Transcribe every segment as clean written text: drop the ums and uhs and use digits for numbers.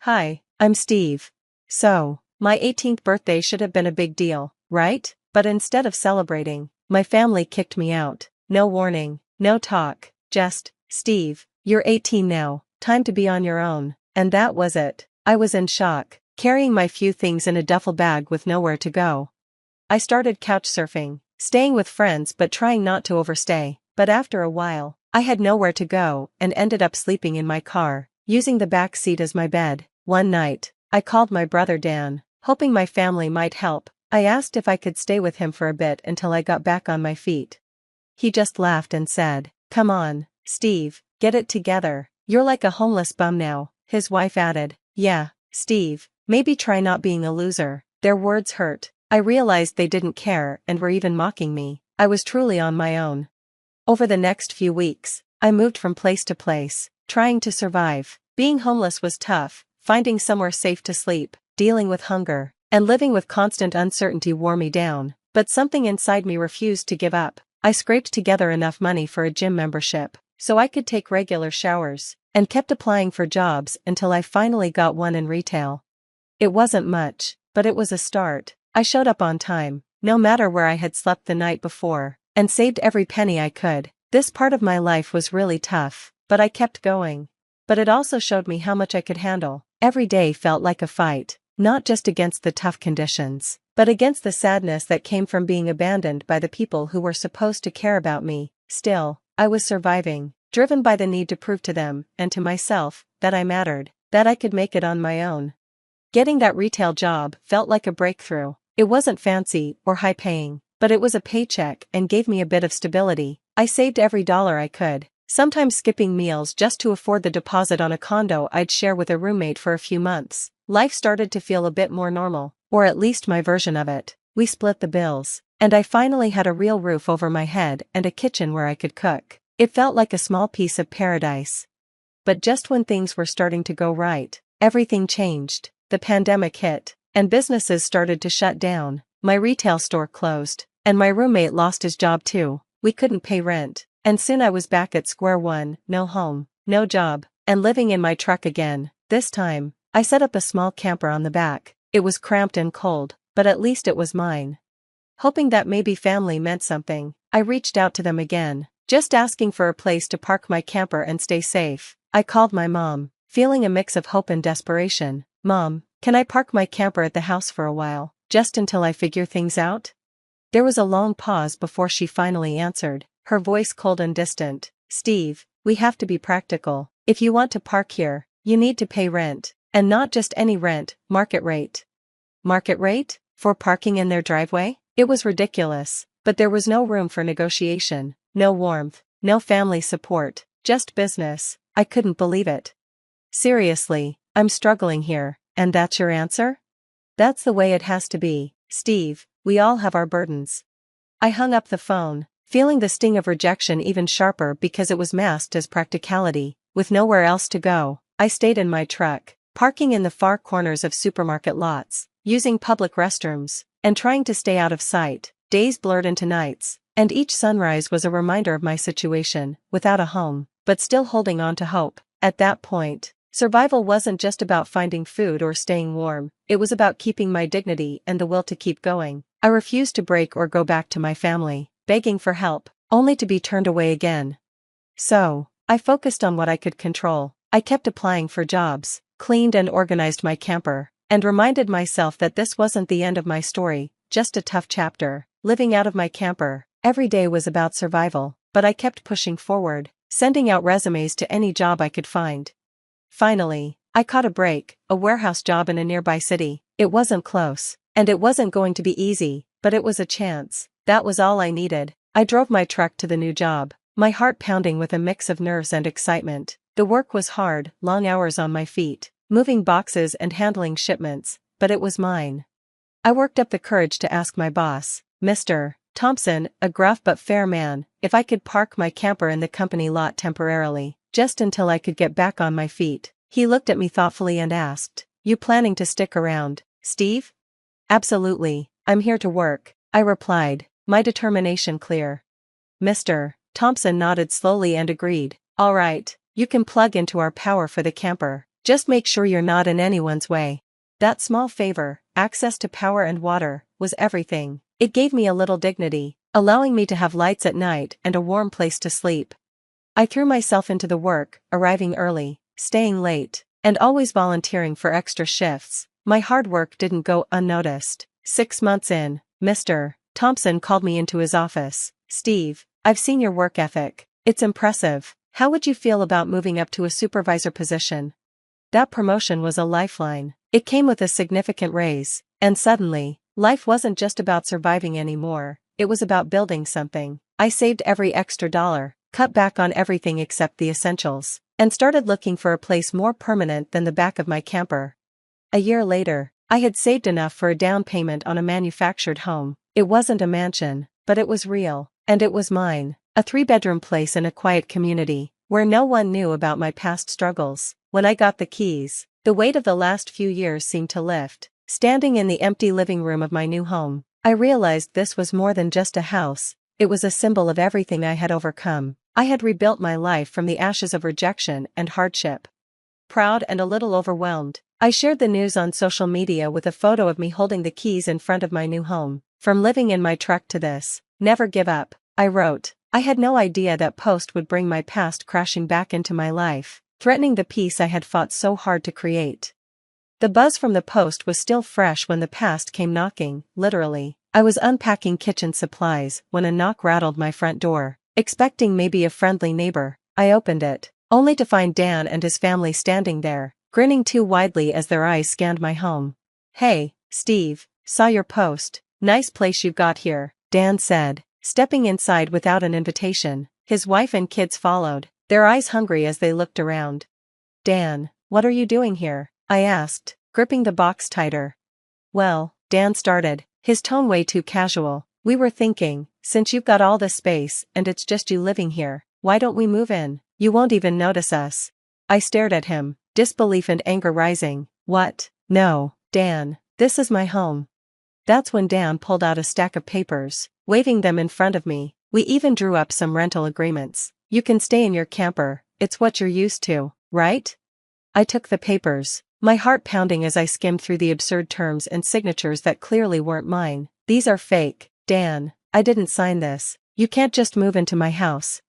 Hi, I'm Steve. So, my 18th birthday should have been a big deal, right? But instead of celebrating, my family kicked me out. No warning, no talk, just, Steve, you're 18 now, time to be on your own. And that was it. I was in shock, carrying my few things in a duffel bag with nowhere to go. I started couch surfing, staying with friends but trying not to overstay. But after a while, I had nowhere to go and ended up sleeping in my car, using the back seat as my bed. One night, I called my brother Dan, hoping my family might help. I asked if I could stay with him for a bit until I got back on my feet. He just laughed and said, "Come on, Steve, get it together. You're like a homeless bum now." His wife added, "Yeah, Steve, maybe try not being a loser." Their words hurt. I realized they didn't care and were even mocking me. I was truly on my own. Over the next few weeks, I moved from place to place, trying to survive. Being homeless was tough. Finding somewhere safe to sleep, dealing with hunger, and living with constant uncertainty wore me down. But something inside me refused to give up. I scraped together enough money for a gym membership, so I could take regular showers, and kept applying for jobs until I finally got one in retail. It wasn't much, but it was a start. I showed up on time, no matter where I had slept the night before, and saved every penny I could. This part of my life was really tough, but I kept going. But it also showed me how much I could handle. Every day felt like a fight, not just against the tough conditions, but against the sadness that came from being abandoned by the people who were supposed to care about me. Still, I was surviving, driven by the need to prove to them, and to myself, that I mattered, that I could make it on my own. Getting that retail job felt like a breakthrough. It wasn't fancy or high-paying, but it was a paycheck and gave me a bit of stability. I saved every dollar I could, sometimes skipping meals just to afford the deposit on a condo I'd share with a roommate for a few months. Life started to feel a bit more normal, or at least my version of it. We split the bills, and I finally had a real roof over my head and a kitchen where I could cook. It felt like a small piece of paradise. But just when things were starting to go right, everything changed. The pandemic hit, and businesses started to shut down. My retail store closed, and my roommate lost his job too. We couldn't pay rent. And soon I was back at square one, no home, no job, and living in my truck again. This time, I set up a small camper on the back. It was cramped and cold, but at least it was mine. Hoping that maybe family meant something, I reached out to them again, just asking for a place to park my camper and stay safe. I called my mom, feeling a mix of hope and desperation. "Mom, can I park my camper at the house for a while, just until I figure things out?" There was a long pause before she finally answered. Her voice cold and distant. "Steve, we have to be practical. If you want to park here, you need to pay rent. And not just any rent, market rate." Market rate? For parking in their driveway? It was ridiculous, but there was no room for negotiation, no warmth, no family support, just business. I couldn't believe it. "Seriously, I'm struggling here, and that's your answer?" "That's the way it has to be, Steve. We all have our burdens." I hung up the phone, feeling the sting of rejection even sharper because it was masked as practicality. With nowhere else to go, I stayed in my truck, parking in the far corners of supermarket lots, using public restrooms, and trying to stay out of sight. Days blurred into nights, and each sunrise was a reminder of my situation, without a home, but still holding on to hope. At that point, survival wasn't just about finding food or staying warm, it was about keeping my dignity and the will to keep going. I refused to break or go back to my family, begging for help, only to be turned away again. So, I focused on what I could control. I kept applying for jobs, cleaned and organized my camper, and reminded myself that this wasn't the end of my story, just a tough chapter. Living out of my camper, every day was about survival, but I kept pushing forward, sending out resumes to any job I could find. Finally, I caught a break, a warehouse job in a nearby city. It wasn't close, and it wasn't going to be easy, but it was a chance. That was all I needed. I drove my truck to the new job, my heart pounding with a mix of nerves and excitement. The work was hard, long hours on my feet, moving boxes and handling shipments, but it was mine. I worked up the courage to ask my boss, Mr. Thompson, a gruff but fair man, if I could park my camper in the company lot temporarily, just until I could get back on my feet. He looked at me thoughtfully and asked, "You planning to stick around, Steve?" "Absolutely, I'm here to work," I replied, my determination clear. Mr. Thompson nodded slowly and agreed. "All right, you can plug into our power for the camper. Just make sure you're not in anyone's way. That small favor, access to power and water, was everything. It gave me a little dignity, allowing me to have lights at night and a warm place to sleep. I threw myself into the work, arriving early, staying late, and always volunteering for extra shifts. My hard work didn't go unnoticed. 6 months in, Mr. Thompson called me into his office. "Steve, I've seen your work ethic. It's impressive. How would you feel about moving up to a supervisor position?" That promotion was a lifeline. It came with a significant raise, and suddenly, life wasn't just about surviving anymore, it was about building something. I saved every extra dollar, cut back on everything except the essentials, and started looking for a place more permanent than the back of my camper. A year later, I had saved enough for a down payment on a manufactured home. It wasn't a mansion, but it was real, and it was mine. A 3-bedroom place in a quiet community, where no one knew about my past struggles. When I got the keys, the weight of the last few years seemed to lift. Standing in the empty living room of my new home, I realized this was more than just a house, it was a symbol of everything I had overcome. I had rebuilt my life from the ashes of rejection and hardship. Proud and a little overwhelmed, I shared the news on social media with a photo of me holding the keys in front of my new home. "From living in my truck to this, never give up," I wrote. I had no idea that post would bring my past crashing back into my life, threatening the peace I had fought so hard to create. The buzz from the post was still fresh when the past came knocking, literally. I was unpacking kitchen supplies when a knock rattled my front door. Expecting maybe a friendly neighbor, I opened it, only to find Dan and his family standing there, grinning too widely as their eyes scanned my home. "Hey, Steve, saw your post. Nice place you've got here," Dan said, stepping inside without an invitation. His wife and kids followed, their eyes hungry as they looked around. "Dan, what are you doing here?" I asked, gripping the box tighter. "Well," Dan started, his tone way too casual, "we were thinking, since you've got all this space and it's just you living here, why don't we move in? You won't even notice us." I stared at him, disbelief and anger rising. "What? No, Dan, this is my home." That's when Dan pulled out a stack of papers, waving them in front of me. "We even drew up some rental agreements. You can stay in your camper, it's what you're used to, right?" I took the papers, my heart pounding as I skimmed through the absurd terms and signatures that clearly weren't mine. "These are fake, Dan. I didn't sign this. You can't just move into my house."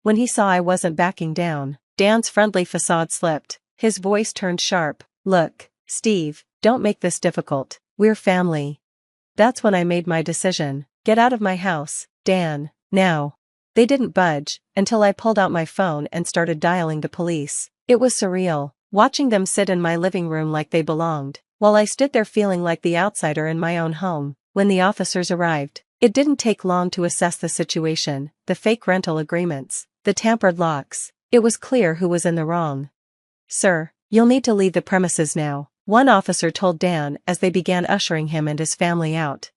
When he saw I wasn't backing down, Dan's friendly facade slipped, his voice turned sharp. "Look, Steve, don't make this difficult. We're family." That's when I made my decision. "Get out of my house, Dan, now." They didn't budge, until I pulled out my phone and started dialing the police. It was surreal, watching them sit in my living room like they belonged, while I stood there feeling like the outsider in my own home. When the officers arrived, it didn't take long to assess the situation, the fake rental agreements, the tampered locks. It was clear who was in the wrong. "Sir, you'll need to leave the premises now," one officer told Dan as they began ushering him and his family out.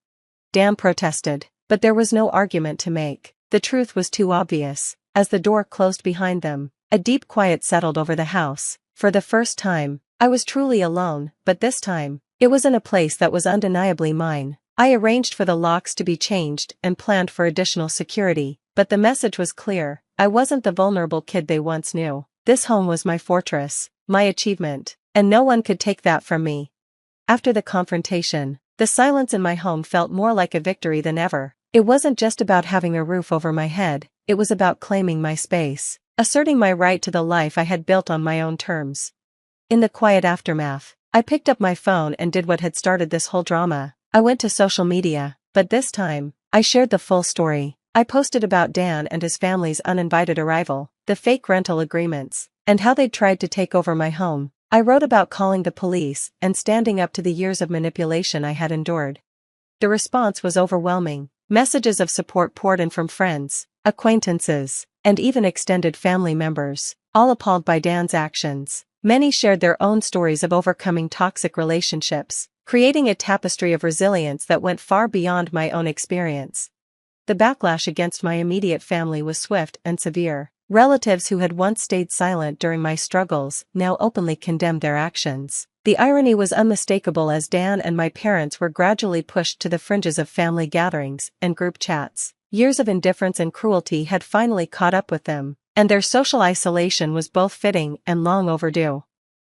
Dan protested, but there was no argument to make. The truth was too obvious. As the door closed behind them, a deep quiet settled over the house. For the first time, I was truly alone, but this time, it was in a place that was undeniably mine. I arranged for the locks to be changed and planned for additional security, but the message was clear. I wasn't the vulnerable kid they once knew. This home was my fortress, my achievement, and no one could take that from me. After the confrontation, the silence in my home felt more like a victory than ever. It wasn't just about having a roof over my head, it was about claiming my space, asserting my right to the life I had built on my own terms. In the quiet aftermath, I picked up my phone and did what had started this whole drama. I went to social media, but this time, I shared the full story. I posted about Dan and his family's uninvited arrival, the fake rental agreements, and how they'd tried to take over my home. I wrote about calling the police and standing up to the years of manipulation I had endured. The response was overwhelming. Messages of support poured in from friends, acquaintances, and even extended family members, all appalled by Dan's actions. Many shared their own stories of overcoming toxic relationships, creating a tapestry of resilience that went far beyond my own experience. The backlash against my immediate family was swift and severe. Relatives who had once stayed silent during my struggles now openly condemned their actions. The irony was unmistakable as Dan and my parents were gradually pushed to the fringes of family gatherings and group chats. Years of indifference and cruelty had finally caught up with them, and their social isolation was both fitting and long overdue.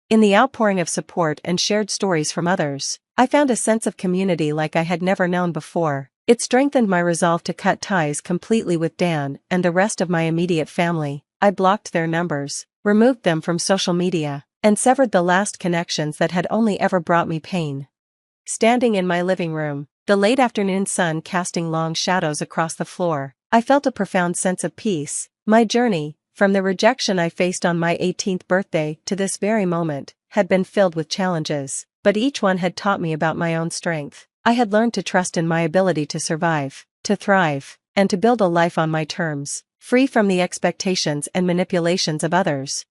In the outpouring of support and shared stories from others, I found a sense of community like I had never known before. It strengthened my resolve to cut ties completely with Dan and the rest of my immediate family. I blocked their numbers, removed them from social media, and severed the last connections that had only ever brought me pain. Standing in my living room, the late afternoon sun casting long shadows across the floor, I felt a profound sense of peace. My journey, from the rejection I faced on my 18th birthday to this very moment, had been filled with challenges, but each one had taught me about my own strength. I had learned to trust in my ability to survive, to thrive, and to build a life on my terms, free from the expectations and manipulations of others.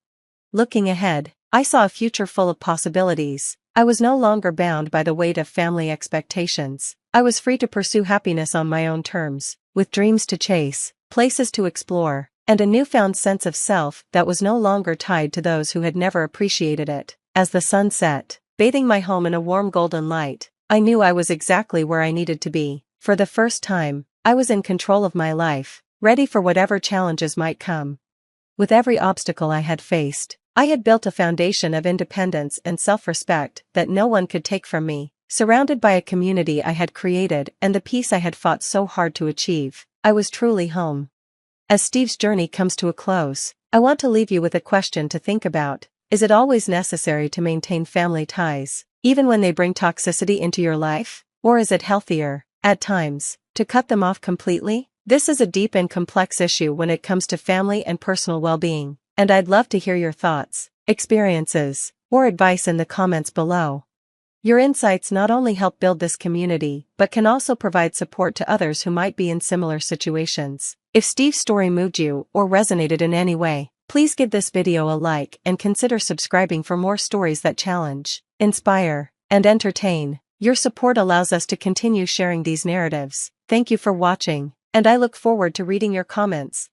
Looking ahead, I saw a future full of possibilities. I was no longer bound by the weight of family expectations. I was free to pursue happiness on my own terms, with dreams to chase, places to explore, and a newfound sense of self that was no longer tied to those who had never appreciated it. As the sun set, bathing my home in a warm golden light, I knew I was exactly where I needed to be. For the first time, I was in control of my life, ready for whatever challenges might come. With every obstacle I had faced, I had built a foundation of independence and self-respect that no one could take from me. Surrounded by a community I had created and the peace I had fought so hard to achieve, I was truly home. As Steve's journey comes to a close, I want to leave you with a question to think about. Is it always necessary to maintain family ties, even when they bring toxicity into your life? Or is it healthier, at times, to cut them off completely? This is a deep and complex issue when it comes to family and personal well-being, and I'd love to hear your thoughts, experiences, or advice in the comments below. Your insights not only help build this community, but can also provide support to others who might be in similar situations. If Steve's story moved you or resonated in any way, please give this video a like and consider subscribing for more stories that challenge, inspire, and entertain. Your support allows us to continue sharing these narratives. Thank you for watching, and I look forward to reading your comments.